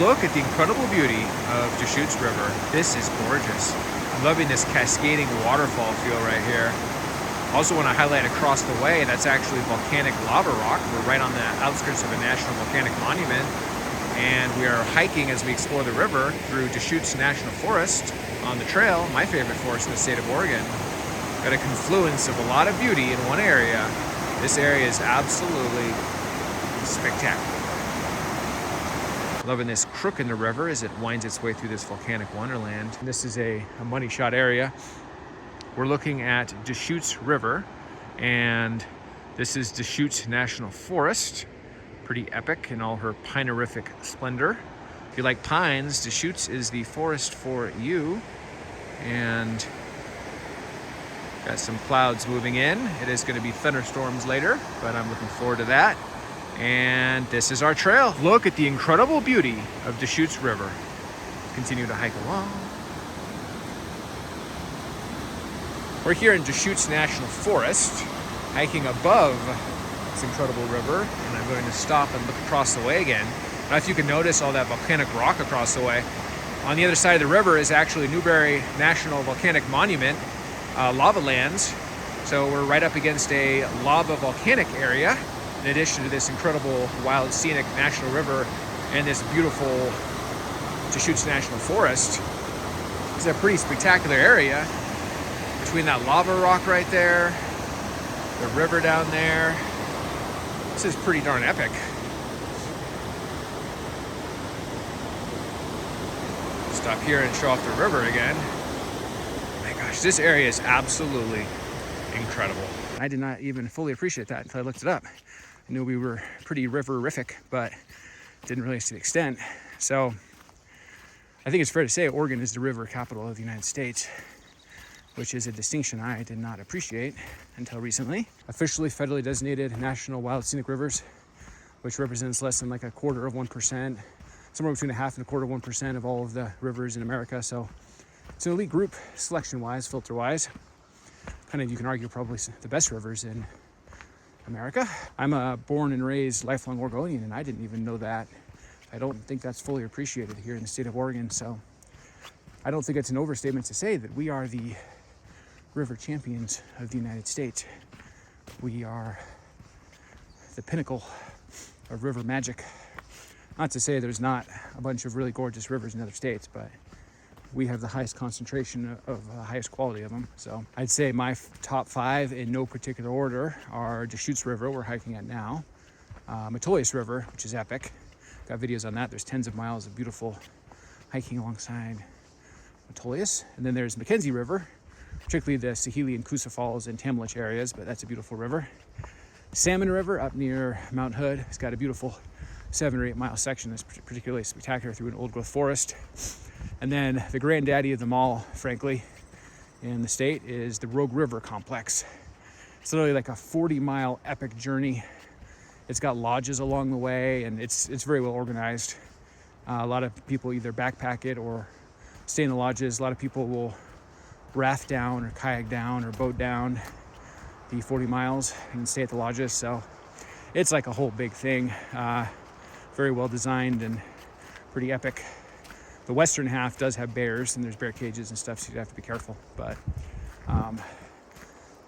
Look at the incredible beauty of Deschutes River. This is gorgeous. I'm loving this cascading waterfall feel right here. Also want to highlight across the way, that's actually volcanic lava rock. We're right on the outskirts of a national volcanic monument, and we are hiking as we explore the river through Deschutes National Forest on the trail, my favorite forest in the state of Oregon. Got a confluence of a lot of beauty in one area. This area is absolutely spectacular. Loving this crook in the river as it winds its way through this volcanic wonderland. This is a money shot area. We're looking at Deschutes River, and this is Deschutes National Forest. Pretty epic in all her pinerific splendor. If you like pines, Deschutes is the forest for you. And got some clouds moving in. It is going to be thunderstorms later, but I'm looking forward to that. And this is our trail. Look at the incredible beauty of Deschutes River. Continue to hike along. We're here in Deschutes National Forest, hiking above this incredible river, and I'm going to stop and look across the way again. I don't know if you can notice all that volcanic rock across the way. On the other side of the river is actually Newberry National Volcanic Monument, lava lands. So we're right up against a lava volcanic area, in addition to this incredible wild scenic national river and this beautiful Deschutes National Forest. It's a pretty spectacular area. Between that lava rock right there, the river down there, this is pretty darn epic. Stop here and show off the river again. My gosh, this area is absolutely incredible. I did not even fully appreciate that until I looked it up. I knew we were pretty riverific, but didn't realize to the extent. So I think it's fair to say Oregon is the river capital of the United States, which is a distinction I did not appreciate until recently. Officially federally designated national wild scenic rivers, which represents less than like 1/4%, somewhere between 1/2 and 1/4% of all of the rivers in America. So it's an elite group selection-wise, filter-wise. Kind of, you can argue, probably the best rivers in America. I'm a born and raised lifelong Oregonian, and I didn't even know that. I don't think that's fully appreciated here in the state of Oregon. So I don't think it's an overstatement to say that we are the river champions of the United States. We are the pinnacle of river magic. Not to say there's not a bunch of really gorgeous rivers in other states, but we have the highest concentration of the highest quality of them. So I'd say my top 5 in no particular order are Deschutes River, we're hiking at now, Metolius River, which is epic. Got videos on that. There's tens of miles of beautiful hiking alongside Metolius. And then there's Mackenzie River, particularly the Sahili and Coosa Falls and Tamalich areas, but that's a beautiful river. Salmon River up near Mount Hood. It's got a beautiful 7 or 8 mile section that's particularly spectacular through an old growth forest. And then the granddaddy of them all, frankly, in the state is the Rogue River Complex. It's literally like a 40-mile epic journey. It's got lodges along the way, and it's very well organized. A lot of people either backpack it or stay in the lodges. A lot of people will raft down or kayak down or boat down the 40 miles and stay at the lodges. So it's like a whole big thing. Very well designed and pretty epic. The western half does have bears, and there's bear cages and stuff, so you have to be careful. But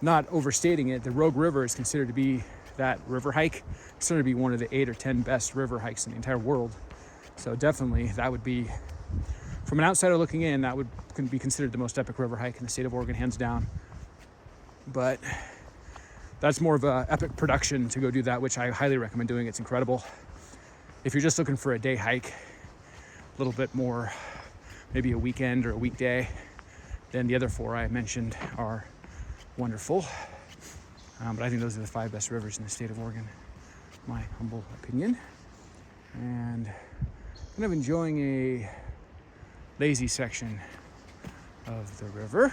not overstating it, the Rogue River is considered to be that river hike. It's considered to be one of the 8 or 10 best river hikes in the entire world. So definitely that would be, from an outsider looking in, that would be considered the most epic river hike in the state of Oregon, hands down. But that's more of a epic production to go do that, which I highly recommend doing. It's incredible. If you're just looking for a day hike, a little bit more, maybe a weekend or a weekday, then the other 4 I mentioned are wonderful. But I think those are the 5 best rivers in the state of Oregon, my humble opinion. And kind of enjoying a lazy section of the river.